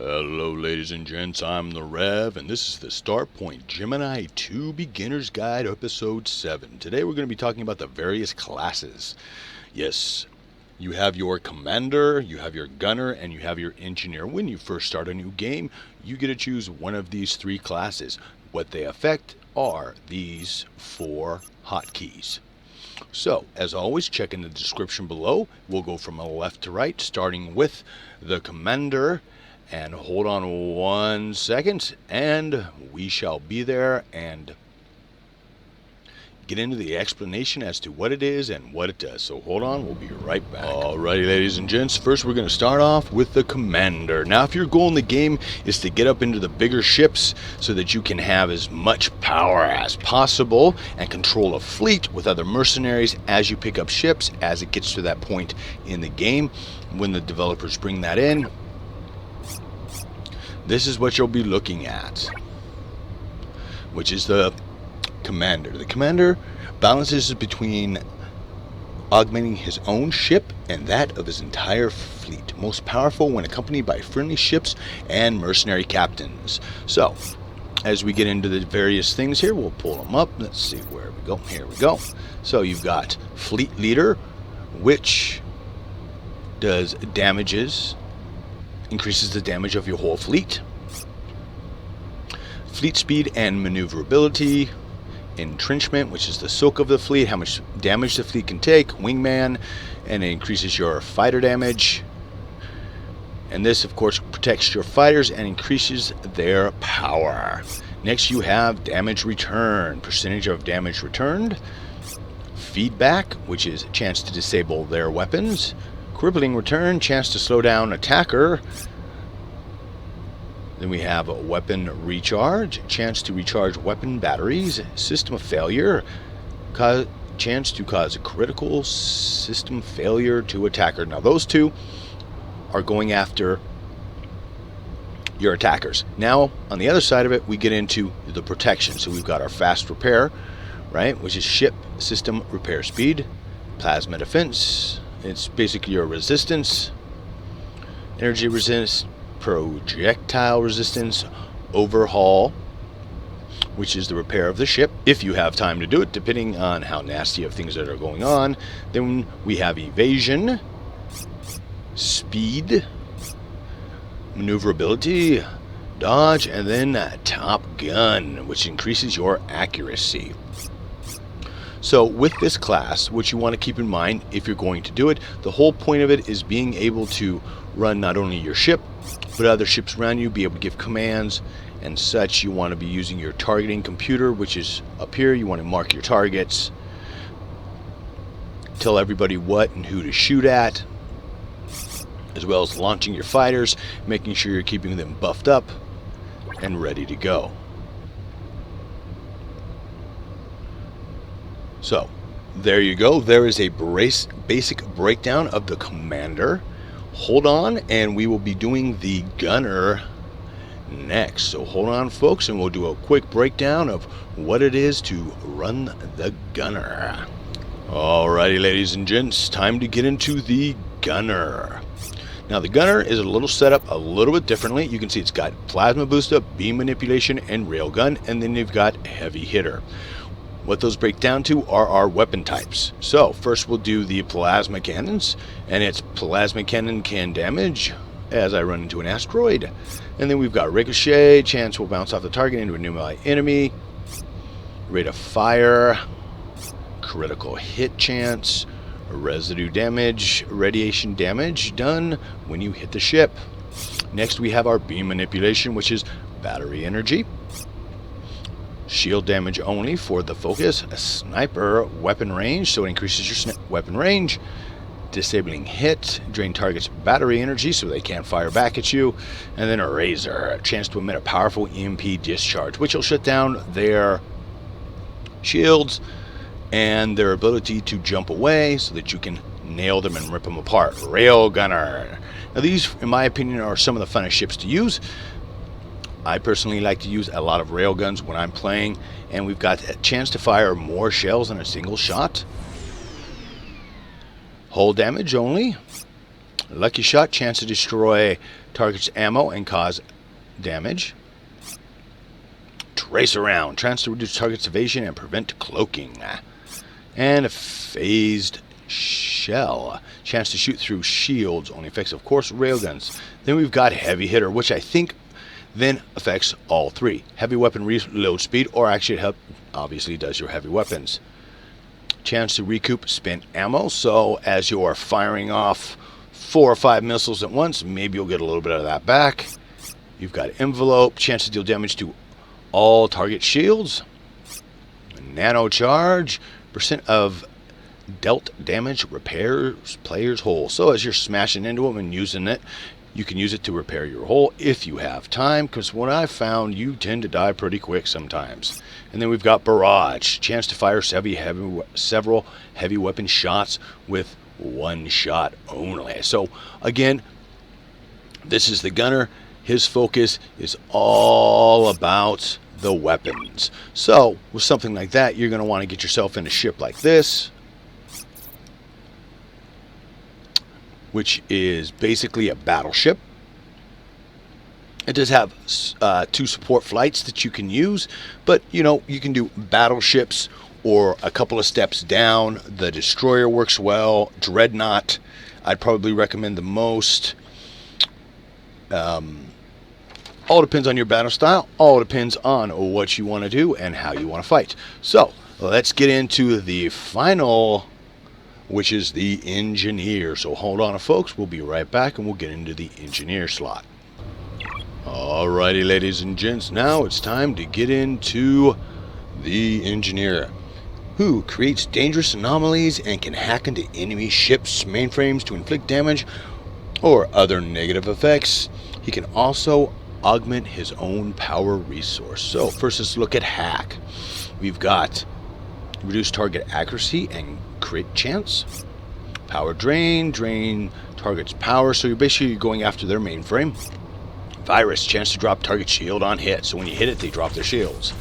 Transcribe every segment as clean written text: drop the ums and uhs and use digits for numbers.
Hello ladies and gents, I'm the Rev, and this is the Starpoint Gemini 2 Beginner's Guide Episode 7. Today we're going to be talking about the various classes. Yes, you have your Commander, you have your Gunner, and you have your Engineer. When you first start a new game, you get to choose one of these three classes. What they affect are these four hotkeys. So, as always, check in the description below. We'll go from left to right, starting with the Commander. And hold on 1 second, and we shall be there and get into the explanation as to what it is and what it does. So hold on, we'll be right back. Alrighty, ladies and gents, first we're going to start off with the Commander. Now, if your goal in the game is to get up into the bigger ships so that you can have as much power as possible and control a fleet with other mercenaries as you pick up ships, as it gets to that point in the game, when the developers bring that in, this is what you'll be looking at, which is the Commander. The Commander balances between augmenting his own ship and that of his entire fleet. Most powerful when accompanied by friendly ships and mercenary captains. So, as we get into the various things here, we'll pull them up. Let's see where we go. Here we go. So you've got Fleet Leader, which does damages, increases the damage of your whole fleet. Fleet speed and maneuverability. Entrenchment, which is the soak of the fleet, how much damage the fleet can take. Wingman, and it increases your fighter damage. And this, of course, protects your fighters and increases their power. Next, you have damage return, percentage of damage returned. Feedback, which is a chance to disable their weapons. Crippling return, chance to slow down attacker. Then we have a weapon recharge, chance to recharge weapon batteries. System of failure, chance to cause a critical system failure to attacker. Now those two are going after your attackers. Now on the other side of it, we get into the protection. So we've got our fast repair, right, which is ship system repair speed. Plasma defense, it's basically your resistance. Energy resistance, projectile resistance. Overhaul, which is the repair of the ship, if you have time to do it, depending on how nasty of things that are going on. Then we have evasion, speed, maneuverability, dodge, and then Top Gun, which increases your accuracy. So with this class, what you want to keep in mind if you're going to do it, the whole point of it is being able to run not only your ship, but other ships around you, be able to give commands and such. You want to be using your targeting computer, which is up here. You want to mark your targets, tell everybody what and who to shoot at, as well as launching your fighters, making sure you're keeping them buffed up and ready to go. So, there you go. There is a basic breakdown of the Commander. Hold on, and we will be doing the Gunner next. So hold on, folks, and we'll do a quick breakdown of what it is to run the Gunner. Alrighty, ladies and gents, time to get into the Gunner. Now, the Gunner is a little set up a little bit differently. You can see it's got plasma boost up, beam manipulation, and railgun, and then you've got heavy hitter. What those break down to are our weapon types. So first we'll do the plasma cannons, and it's plasma cannon can damage as I run into an asteroid. And then we've got ricochet, chance will bounce off the target into a nearby enemy. Rate of fire, critical hit chance, residue damage, radiation damage done when you hit the ship. Next we have our beam manipulation, which is battery energy. Shield damage only for the focus. A sniper weapon range, so it increases your weapon range. Disabling hit, drain targets battery energy so they can't fire back at you. And then a razor, a chance to emit a powerful EMP discharge, which will shut down their shields and their ability to jump away so that you can nail them and rip them apart. Railgunner. Now these, in my opinion, are some of the funnest ships to use. I personally like to use a lot of railguns when I'm playing, and we've got a chance to fire more shells in a single shot. Hull damage only. Lucky Shot, chance to destroy target's ammo and cause damage. Trace Around, chance to reduce target's evasion and prevent cloaking. And a Phased Shell, chance to shoot through shields, only affects, of course, railguns. Then we've got Heavy Hitter, which I think then affects all three. Heavy weapon reload speed, or actually it obviously does your heavy weapons. Chance to recoup spent ammo, so as you are firing off 4 or 5 missiles at once, maybe you'll get a little bit of that back. You've got Envelope, chance to deal damage to all target shields. Nano Charge, percent of dealt damage repairs player's hull. So as you're smashing into them and using it, you can use it to repair your hull if you have time, because what I've found, you tend to die pretty quick sometimes. And then we've got Barrage, chance to fire several heavy weapon shots with one shot only. So again, this is the Gunner. His focus is all about the weapons. So with something like that, you're going to want to get yourself in a ship like this, which is basically a battleship. It does have 2 support flights that you can use, but you know, you can do battleships or a couple of steps down. The destroyer works well. Dreadnought, I'd probably recommend the most. All depends on your battle style. All depends on what you want to do and how you want to fight. So let's get into the final, which is the Engineer. So hold on, folks. We'll be right back and we'll get into the Engineer slot. Alrighty, ladies and gents. Now it's time to get into the Engineer, who creates dangerous anomalies and can hack into enemy ships' mainframes to inflict damage or other negative effects. He can also augment his own power resource. So first, let's look at hack. We've got reduce target accuracy and crit chance. Power drain, drain target's power, so you're basically going after their mainframe. Virus, chance to drop target shield on hit, so when you hit it, they drop their shields.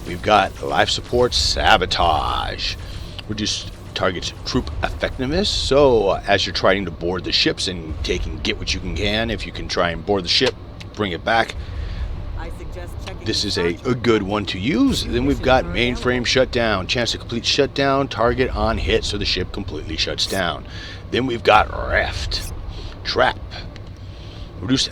We've got life support, sabotage, reduce target's troop effectiveness, so as you're trying to board the ships and get what you can, if you can try and board the ship, bring it back, this is a good one to use. Then we've got mainframe shutdown, chance to complete shutdown, target on hit, so the ship completely shuts down. Then we've got Rift, trap, reduce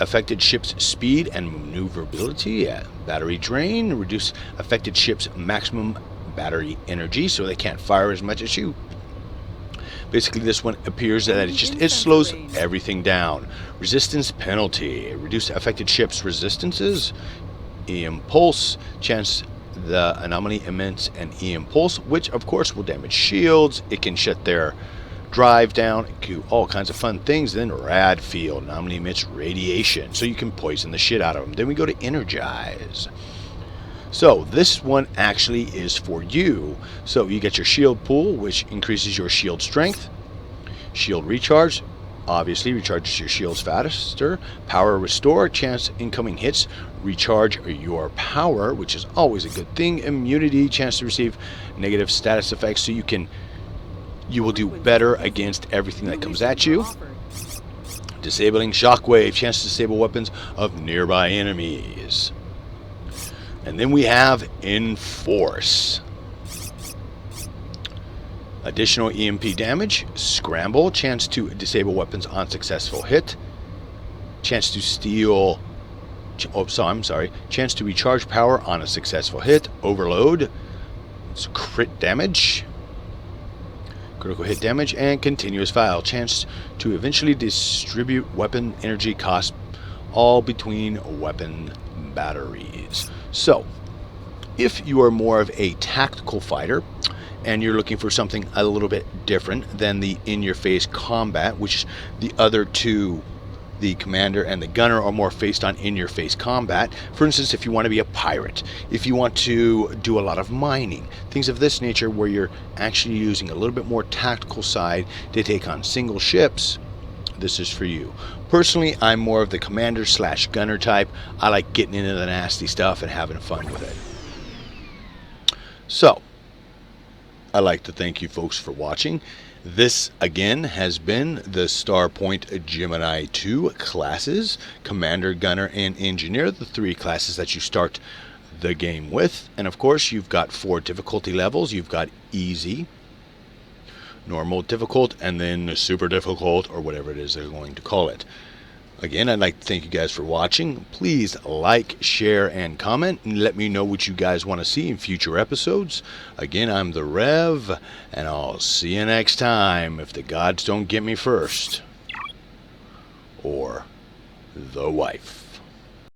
affected ship's speed and maneuverability. Battery drain, reduce affected ship's maximum battery energy, so they can't fire as much as you. Basically, this one appears that it slows everything down. Resistance penalty, reduce affected ship's resistances. Impulse, chance the anomaly emits an impulse, which of course will damage shields. It can shut their drive down, it can do all kinds of fun things. Then rad field, anomaly emits radiation, so you can poison the shit out of them. Then we go to energize. So this one actually is for you. So you get your shield pool, which increases your shield strength. Shield recharge, obviously recharges your shields faster. Power restore, chance incoming hits recharge your power, which is always a good thing. Immunity, chance to receive negative status effects, so you will do better against everything that comes at you. Disabling shockwave, chance to disable weapons of nearby enemies. And then we have Enforce. Additional EMP damage. Scramble, chance to disable weapons on successful hit. Chance to steal... chance to recharge power on a successful hit. Overload. It's crit damage. Critical hit damage. And continuous file. Chance to eventually distribute weapon energy costs all between weapon batteries. So, if you are more of a tactical fighter and you're looking for something a little bit different than the in-your-face combat, which the other two, the Commander and the Gunner, are more based on in-your-face combat. For instance, if you want to be a pirate, if you want to do a lot of mining, things of this nature where you're actually using a little bit more tactical side to take on single ships, this is for you. Personally, I'm more of the Commander/Gunner type. I like getting into the nasty stuff and having fun with it. So, I'd like to thank you folks for watching. This, again, has been the Starpoint Gemini 2 classes, Commander, Gunner, and Engineer, the 3 classes that you start the game with. And of course, you've got 4 difficulty levels. You've got easy, normal, difficult, and then super difficult, or whatever it is they're going to call it. Again, I'd like to thank you guys for watching. Please like, share, and comment, and let me know what you guys want to see in future episodes. Again, I'm the Rev, and I'll see you next time if the gods don't get me first. Or the wife.